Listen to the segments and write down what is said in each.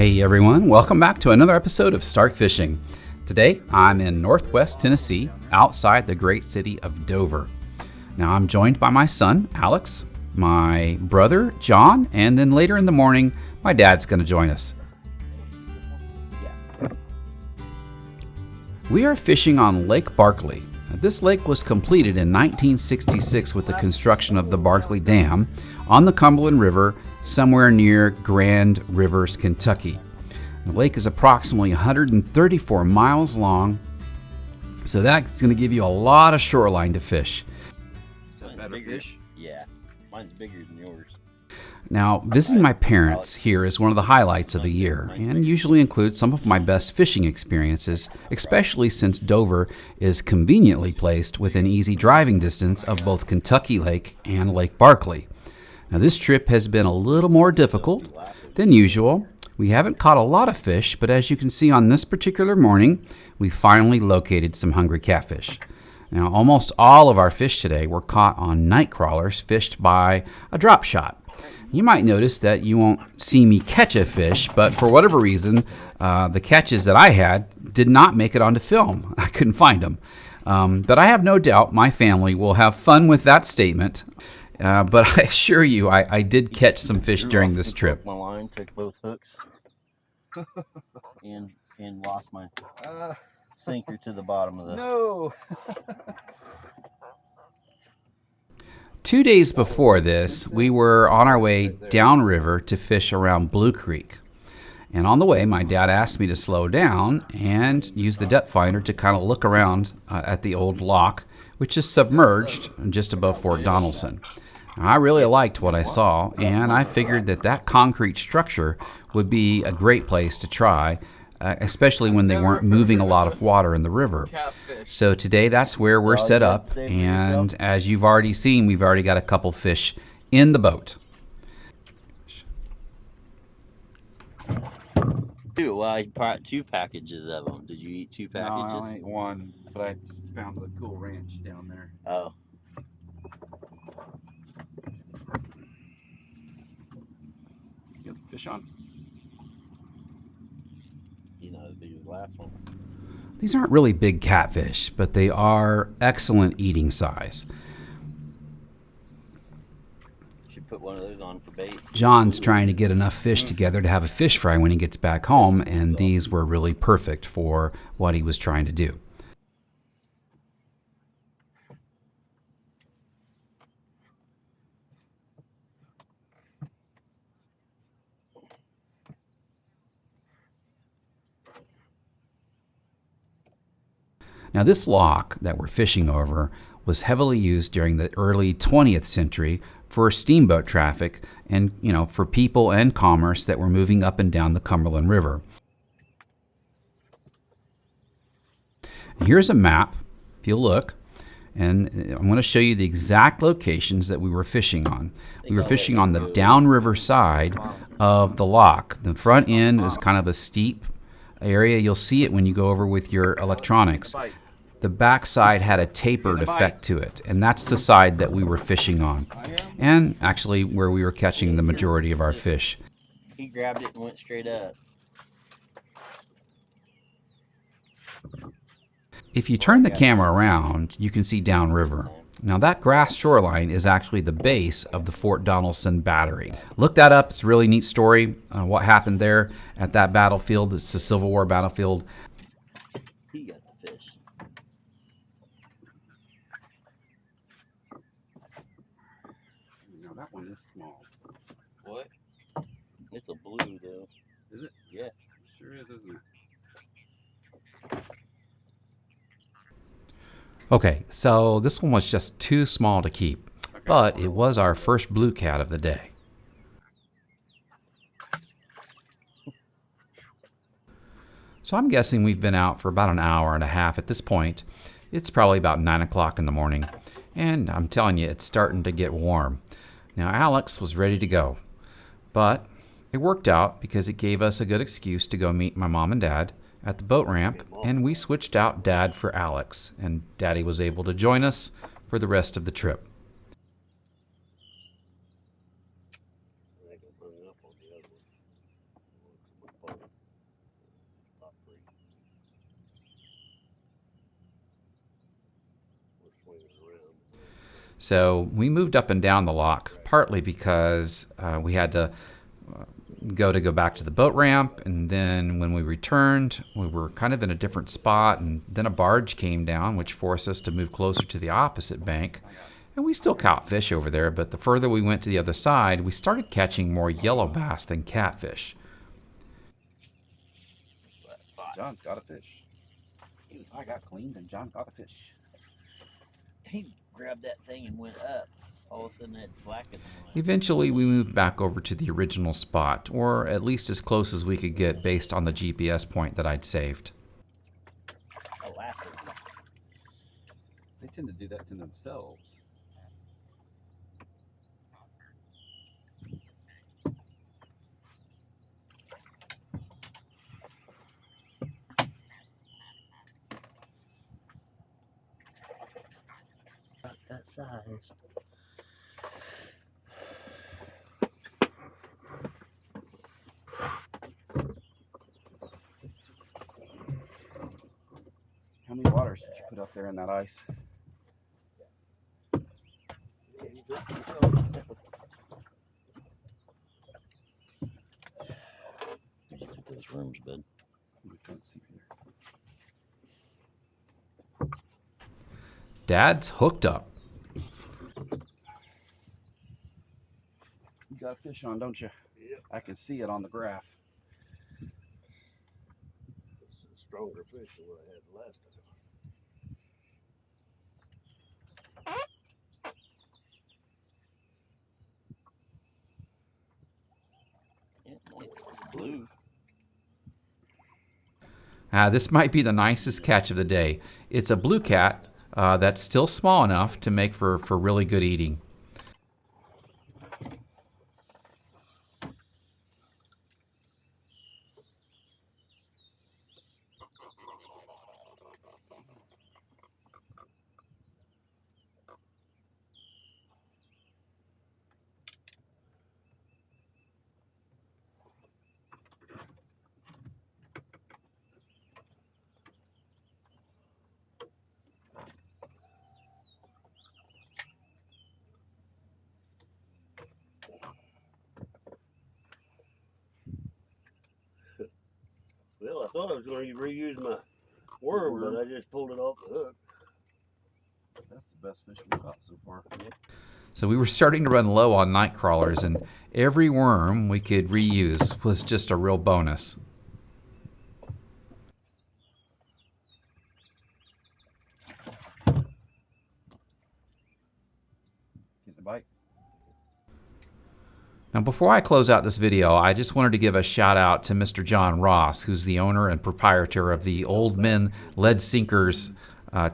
Hey everyone, welcome back to another episode of Stark Fishing. Today I'm in Northwest Tennessee, outside the great city of Dover. Now I'm joined by my son, Alex, my brother, John, and then later in the morning, my dad's going to join us. We are fishing on Lake Barkley. This lake was completed in 1966 with the construction of the Barkley Dam on the Cumberland River somewhere near Grand Rivers, Kentucky. The lake is approximately 134 miles long, so that's going to give you a lot of shoreline to fish. Better fish? Yeah, mine's bigger than yours. Now, visiting my parents here is one of the highlights of the year and usually includes some of my best fishing experiences, especially since Dover is conveniently placed within easy driving distance of both Kentucky Lake and Lake Barkley. Now, this trip has been a little more difficult than usual. We haven't caught a lot of fish, but as you can see on this particular morning, we finally located some hungry catfish. Now, almost all of our fish today were caught on night crawlers fished by a drop shot. You might notice that you won't see me catch a fish, but for whatever reason, the catches that I had did not make it onto film. I couldn't find them. But I have no doubt my family will have fun with that statement. But I assure you, I did catch some fish during this trip. My line, took both hooks, and lost my sinker to the bottom of the... No! 2 days before this, we were on our way downriver to fish around Blue Creek. And on the way, my dad asked me to slow down and use the depth finder to kind of look around at the old lock, which is submerged just above Fort Donaldson. Now, I really liked what I saw, and I figured that concrete structure would be a great place to try, especially when they weren't moving a lot of water in the river. So today that's where we're set up, and as you've already seen, we've already got a couple fish in the boat. Well, I brought 2 packages of them. Did you eat 2 packages? No, I only ate one, but I found the cool ranch down there. Oh. You got the fish on? You know, as big as the last one. These aren't really big catfish, but they are excellent eating size. Should put one of those on for bait. John's trying to get enough fish together to have a fish fry when he gets back home, and these were really perfect for what he was trying to do. Now, this lock that we're fishing over was heavily used during the early 20th century for steamboat traffic and, for people and commerce that were moving up and down the Cumberland River. Here's a map, if you look, and I'm going to show you the exact locations that we were fishing on. We were fishing on the downriver side of the lock. The front end is kind of a steep area. You'll see it when you go over with your electronics. The back side had a tapered effect to it, and that's the side that we were fishing on, and actually where we were catching the majority of our fish. He grabbed it and went straight up. If you turn the camera around, you can see downriver. Now, that grass shoreline is actually the base of the Fort Donaldson Battery. Look that up. It's a really neat story, what happened there at that battlefield. It's the Civil War battlefield. He got the fish. No, that one is small. What? It's a blue, though. Is it? Yeah. Sure is, isn't it? Okay, so this one was just too small to keep, but it was our first blue cat of the day. So I'm guessing we've been out for about an hour and a half at this point. It's probably about 9 o'clock in the morning, and I'm telling you, it's starting to get warm. Now, Alex was ready to go, but it worked out because it gave us a good excuse to go meet my mom and dad at the boat ramp, and we switched out Dad for Alex, and Daddy was able to join us for the rest of the trip. So we moved up and down the lock, partly because we had to go back to the boat ramp, and then when we returned, we were kind of in a different spot, and then a barge came down, which forced us to move closer to the opposite bank. And we still caught fish over there, but the further we went to the other side, we started catching more yellow bass than catfish. John's got a fish. I got cleaned and John got a fish. He grabbed that thing and went up. All of a sudden, it's slacking. Eventually, we moved back over to the original spot, or at least as close as we could get based on the GPS point that I'd saved. They tend to do that to themselves. About that size. How many waters did you put up there in that ice? Those rooms, bud. Dad's hooked up. You got a fish on, don't you? Yep. I can see it on the graph. It's a stronger fish than what I had last time. It's blue. This might be the nicest catch of the day. It's a blue cat that's still small enough to make for really good eating. Well, I thought I was going to reuse my worm, but I just pulled it off the hook. That's the best fish we've caught so far. So we were starting to run low on night crawlers, and every worm we could reuse was just a real bonus. Get the bite. Now, before I close out this video, I just wanted to give a shout out to Mr. John Ross, who's the owner and proprietor of the Old Men Lead Sinkers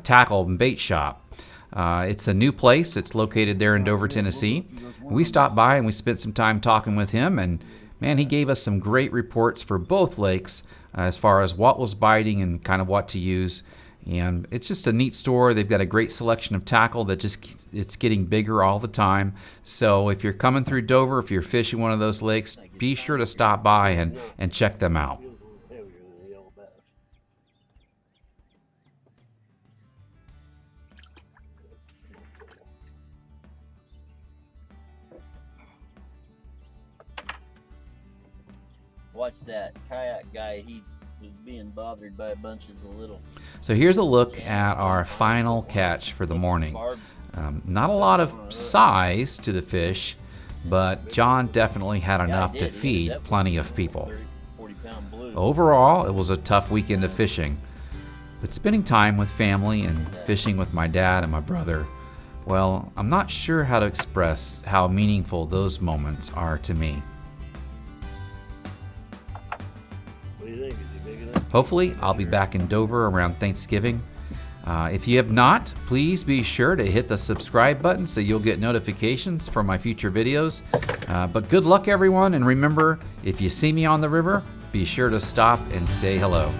Tackle and Bait Shop. It's a new place. It's located there in Dover, Tennessee. We stopped by and we spent some time talking with him, and man, he gave us some great reports for both lakes as far as what was biting and kind of what to use. And it's just a neat store. They've got a great selection of tackle that it's getting bigger all the time. So if you're coming through Dover, if you're fishing one of those lakes, be sure to stop by and check them out. Watch that kayak guy. He was being bothered by a bunch of the little. So here's a look at our final catch for the morning. Not a lot of size to the fish, but John definitely had enough to feed plenty of people. Overall, it was a tough weekend of fishing, but spending time with family and fishing with my dad and my brother, well, I'm not sure how to express how meaningful those moments are to me. What do you think? Is he big enough? Hopefully, I'll be back in Dover around Thanksgiving. If you have not, please be sure to hit the subscribe button so you'll get notifications for my future videos. But good luck, everyone, and remember, if you see me on the river, be sure to stop and say hello.